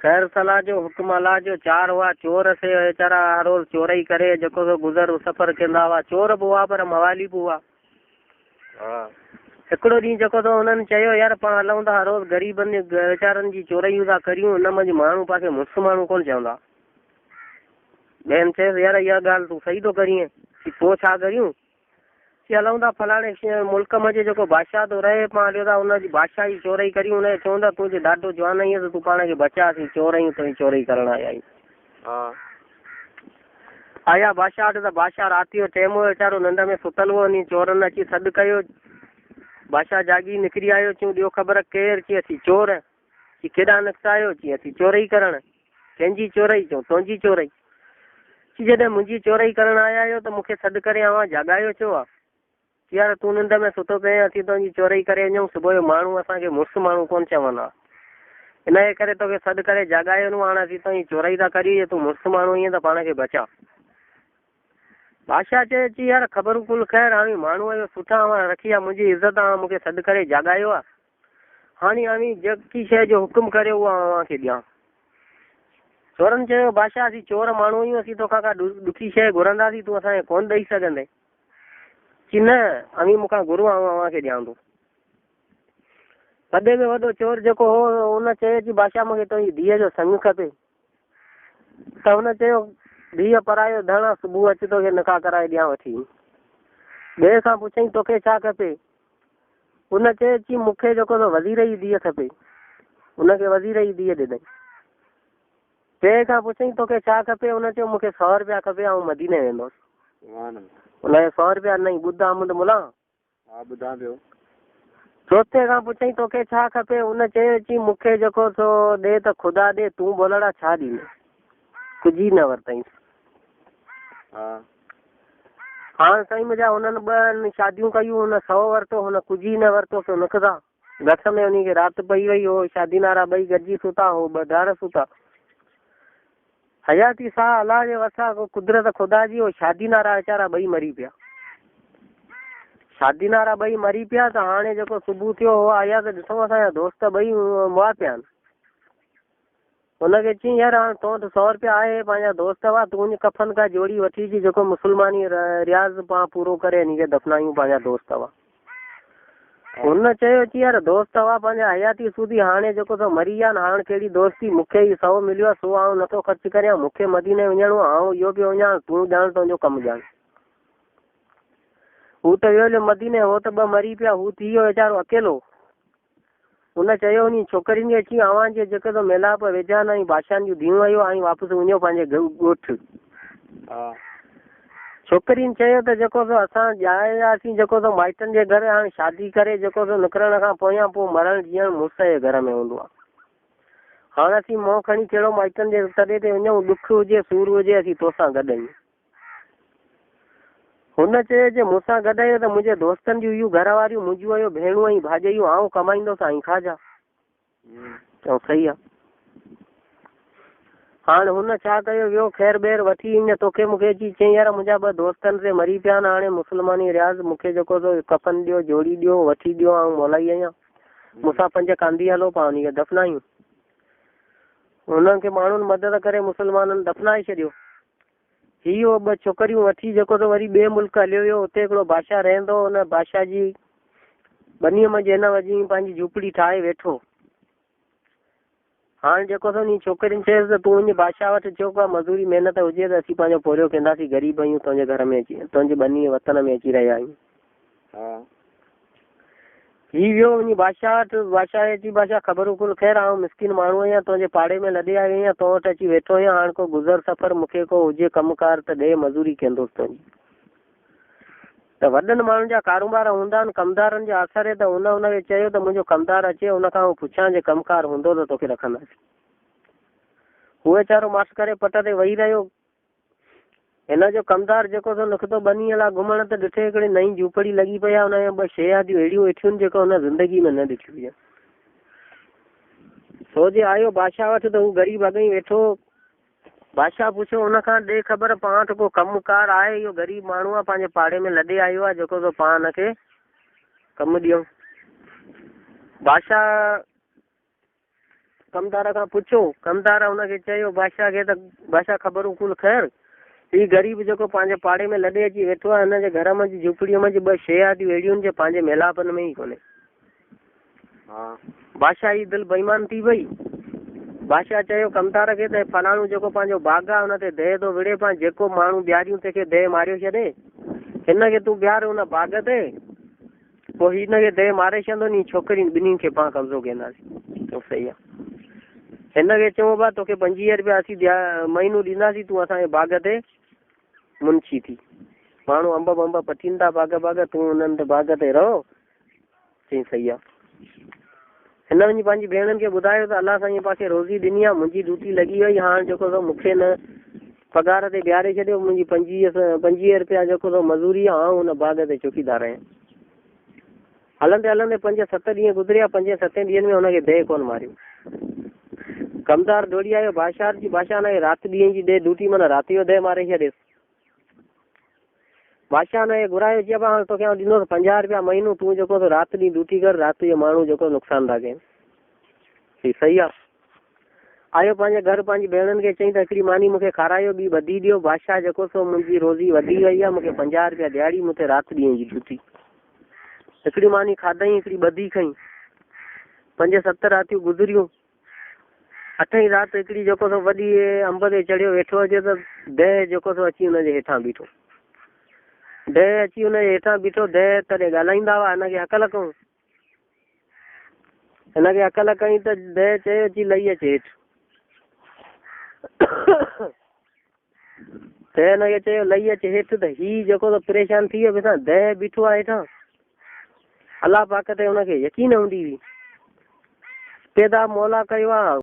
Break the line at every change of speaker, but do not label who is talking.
खैर सलाह जो हुक्म अल्लाह जो चार हुआ चोर से वेचारा हर रोज चोरई करे जेको सो गुज़र सफ़र कंदा हुआ चोर बि हुआ पर मवाली बि हुआ। हिकिड़ो ॾींहुं जेको तो हुननि चयो यार पाण हलूं था हर रोज़ ग़रीबनि वेचारनि जी चोरयूं था करियूं हुन मंझि माण्हू पासे मुड़ुसु माण्हू कोन चवंदा। ॿियनि चयोसि यार इहा ॻाल्हि तूं सही थो करीं पोइ छा करियूं की हलूं था फलाणे मुल्क मंझि जेको बादशाह थो रहे पाण हलियो था हुनजी बादशाह जी चोरई करियूं हुनखे चवंदा तुंहिंजो ॾाढो जवान आहीं त तूं पाण खे बचासीं चोरयूं तुंहिंजी चोरई करण आया आहियूं। आया बादशाह वटि त बादशाह राति जो टाइम हुयो वीचारो निंड में सुतल हुओ नी चोरनि अची सॾु कयो। बादशाह जागी निकिरी आयो चयूं ॾियो ख़बर केरु चई असीं चोर चई केॾां निकिता आहियो चई असीं चोरई करणु कंहिंजी चोरई चऊं तुंहिंजी चोरई चई जॾहिं मुंहिंजी चोरई करणु आया आहियो त मूंखे सॾु करे आवां जाॻायो छो आहे यार तूं निंड में सुतो पए असीं तुंहिंजी चोरई करे वञूं सुबुह जो माण्हू असांखे मुड़ुसु माण्हू कोन चवंदा इनजे करे तोखे सॾु करे जाॻायो न हाणे असीं तुंहिंजी चोरई था करियूं तूं मुड़ुसु माण्हू ईअं त पाण खे बचा। बादशाह चए चई यार ख़बर कुल ख़ैर हाणे माण्हूअ जो सुठा रखी आहे मुंहिंजी इज़त आहे मूंखे सॾु करे जाॻायो आहे हाणे जेकी शइ जो हुकुम करियो उहा अव्हांखे ॾियां। चोरनि चयो बादशाह असीं चोर माण्हू आहियूं असीं तोखां का ॾुखी शइ घुरंदासीं तूं असांखे कोन ॾेई सघंदे की न अवी मूंखां घुरो अव्हांखे ॾियां थो। वॾे में वॾो चोर जेको हो हुन चयो की बादशाह मूंखे तुंहिंजी धीअ जो संग खपे त हुन चयो धीअ परायो धण सुबुह अची तोखे निकाह कराए ॾियां वठी। ॿिए खां पुछई तोखे छा खपे हुन चयो की मूंखे जेको त वज़ीर जी धीअ खपे हुनखे वज़ीर जी धीअ ॾिनई। ॿिए खां पुछई तोखे छा खपे हुन चयो मूंखे 100 रुपया खपे ऐं मदीने वेंदुसि हुनखे 100 रुपया ॾिनई ॿुध अहमद मुला ॿुधां पियो। चौथे खां पुछई तोखे छा खपे हुन चयो की मूंखे जेको सो ॾे त ख़ुदा ॾे तूं बोलड़ा छा ॾींदे कुझु ई न वरितई। हाणे साईं मुंहिंजा हुननि ॿ शादियूं कयूं हुन 100 वरितो हुन कुझु ई न वरितो सो निकिता घट में उन खे राति पई वई हो शादी नारा ॿई गॾिजी सुता हो ॿ धार सुता हयाती साह अलाह जे वसा कुदरत ख़ुदा जी हो शादी नारा वीचारा ॿई मरी पिया। शादी नारा ॿई मरी पिया त हाणे जेको सुबुह थियो हो आया त ॾिसो असांजा दोस्त ॿई मुआ पिया आहिनि। हुनखे चई यार हाणे तो वटि 100 रुपया आहे पंहिंजा दोस्त हुआ तूं वञी कफन का जोड़ी वठी अची जेको मुस्लमानी रियाज़ पाण पूरो करे हिनखे दफ़नायूं पंहिंजा दोस्त हुआ। हुन चयो की यार दोस्त हुआ पंहिंजा हयाती सूदी हाणे जेको त मरी विया न हाणे कहिड़ी दोस्ती मूंखे ई 100 मिलियो आहे 100 आउं नथो ख़र्चु करियां मूंखे मदीने वञिणो आहे आउं इहो पियो वञा तूं ॼाण तुंहिंजो कमु ॼाण। हू त वियो मदीने हो त 2 मरी पिया हू थी वियो वीचारो अकेलो। हुन चयो नी छोकिरियुनि खे अची अव्हांजे जेके त मेलाप वेझा न बादशाहनि जूं धीअरूं आयूं हाणे वापसि वञो पंहिंजे ॻोठु। छोकिरियुनि चयो त जेको सो असां ॼायासीं जेको सो माइटनि जे घर हाणे शादी करे जेको सो निकिरण खां पोइ मरण जीअण मुड़ुस जे घर में हूंदो आहे हाणे असीं मोह खणी कहिड़ो माइटनि जे तॾे ते वञूं ॾुख हुजे सूर हुजे असीं तोसां गॾु आहियूं। हुन चयो जे मूंसां गॾु आहियो त मुंहिंजे दोस्तनि जूं इहो घर वारियूं मुंहिंजूं आहियूं भेणूं ऐं भाॼायूं आउं कमाईंदुसि ऐं खाजा चऊं सही आहे। हाणे हुन छा कयो वियो ख़ैर ॿेर वठी ईअं तोखे मूंखे अची चई यार मुंहिंजा 2 दोस्तनि ते मरी पिया आहिनि हाणे मुस्लमानी रियाज़ मूंखे जेको सो कफन ॾियो जोड़ी ॾियो वठी ॾियो ऐं मोलाई आहियां मूंसां 5 कांदी हलो पाण हुनखे दफ़नायूं। हुननि खे माण्हुनि मदद करे मुस्लमाननि दफ़नाए छॾियो। इहो 2 छोकिरियूं वठी जेको त वरी ॿिए मुल्क हलियो वियो हुते हिकिड़ो बादशाह रहंदो हुन बादशाह जी बनीअ में हिन वञी पंहिंजी झूपड़ी ठाहे वेठो। हाणे जेको त नी छोकिरियुनि चयोसि त तूं वञी बादशाह वटि चयो का मज़दूरी महिनत हुजे त असीं पंहिंजो पोरियो कंदासीं ग़रीब आहियूं तुंहिंजे घर में अची तुंहिंजी बनीअ वतन में अची रहिया आहियूं। हीउ वियो वञी बादशाह वटि बादशाह अची बादशाह ख़बर कुल ख़ैर आउं मिसकिन माण्हू आहियां तुंहिंजे पाड़े में लॾे आयो आहियां तो वटि अची वेठो आहियां हाणे को गुज़र सफ़र मूंखे को हुजे कमुकार त ॾे मज़ूरी कंदुसि तुंहिंजी। त वॾनि माण्हुनि जा कारोबार हूंदा आहिनि कमदारनि जा असर त हुनखे चयो त मुंहिंजो कमदार अचे हुनखां पुछां जे कमकार हूंदो त तोखे रखंदासीं। उहो वीचारो मास करे पट ते वेही रहियो। हिन जो कमदार जेको सो निकितो बनीअ लाइ घुमण त ॾिठे हिकिड़ी नई झूपड़ी लॻी पई आहे हुनजा 2 शयादियूं अहिड़ियूं वेठियूं आहिनि जेको हुन ज़िंदगी में न ॾिठियूं हुयूं। सो जे आयो बादशाह वटि त हू ग़रीब अॻई वेठो। बादशाह पुछियो हुनखां ॾे ख़बर पाण वटि को कमुकार आहे इहो ग़रीब माण्हू आहे पंहिंजे पाड़े में लॾे आयो आहे जेको सो पाण हुनखे कमु ॾियूं। बादशाह कमदार खां पुछो, कमदार हुनखे चयो बादशाह खे त बादशाह ख़बरूं कुल ख़ैर ही गरीब जेको पंहिंजे पाड़े में लॾे अची वेठो आहे, हिनजे घर मंझि झुपड़ीअ मंझि ॿ शयातियूं अहिड़ियूं आहिनि जो पंहिंजे मेलापन में ई कोन्हे। बादशाह जी दिलि बेईमान थी वई। बादशाह चयो कमदार खे त फलाणो जेको पंहिंजो बाग़ आहे हुन ते दह थो विड़े, पाण जेको माण्हू ॿियारियूं तंहिंखे दह मारियो छॾे, हिनखे तूं ॿियार हुन बाग़ ते, पोइ हिनखे दह मारे छॾंदो नी छोकिरी ॿिन्हिनि खे पाण कब्ज़ो कंदासीं। तो सही आहे। हिनखे चऊं पिया तोखे 25 रुपया असीं महीनो ॾींदासीं, तूं असांजे बाग़ ते मुंशी थी। माण्हू अंब पटीनि था बाग़, तूं हुननि ते बाग़ ते रहो। चई सही आहे। हिन वञी पंहिंजी भेणनि खे ॿुधायो त अलाह साईं पासे रोज़ी ॾिनी आहे, मुंहिंजी ड्यूटी लॻी वई, हाणे जेको अथव मूंखे न पघार ते ॿियारे छॾियो, मुंहिंजी 25 रुपया जेको अथव मज़ूरी आहे, ऐं हुन बाग़ ते चौकीदार आहियां। हलंदे हलंदे 5-7 ॾींहं गुज़रिया। 5-7 ॾींहंनि में हुनखे दह कोन मारियो। कमदार दौड़ी आयो बादशाह जी, बादशाह हुनखे राति ॾींहं जी ड्यूटी माना राति जो दह मारे छॾियसि। बादशाह हुनखे घुरायो, चयो हाणे तोखे ॾिनो 50 रुपया महीनो, तूं जेको राति ॾींहुं ड्यूटी कर, राति जो माण्हू जेको नुक़सान था कनि। सही आहे। आयो पंहिंजे घर पंहिंजी भेणनि खे चई त हिकिड़ी मानी मूंखे खारायो, ॿी ॿधी ॾियो, बादशाह जेको सो मुंहिंजी रोज़ी वधी वई आहे, मूंखे 50 रुपया ॾियारी, मूंखे राति ॾींहं जी ड्यूटी। हिकिड़ी मानी खाधई, हिकिड़ी ॿधी खई। 5-7 रातियूं गुज़रियूं। 8हीं राति हिकिड़ी जेको सो वॾी अंब ते चढ़ियो वेठो हुजे त दह जेको सो अची हुनजे हेठां बीठो। दह अची हुनजे हेठां बीठो। दह तॾहिं ॻाल्हाईंदा हुआ, हिनखे अकल कयूं। हिनखे अकल कई त दह चयो अची लही अचे हेठि। दह हिनखे चयो लही अचे हेठि, त हीउ जेको त परेशान थी वियो, ॾिसां दह बीठो आहे हेठां। अलाह पाक ते हुनखे यकीन हूंदी हुई, पैदा मौला कयो आहे,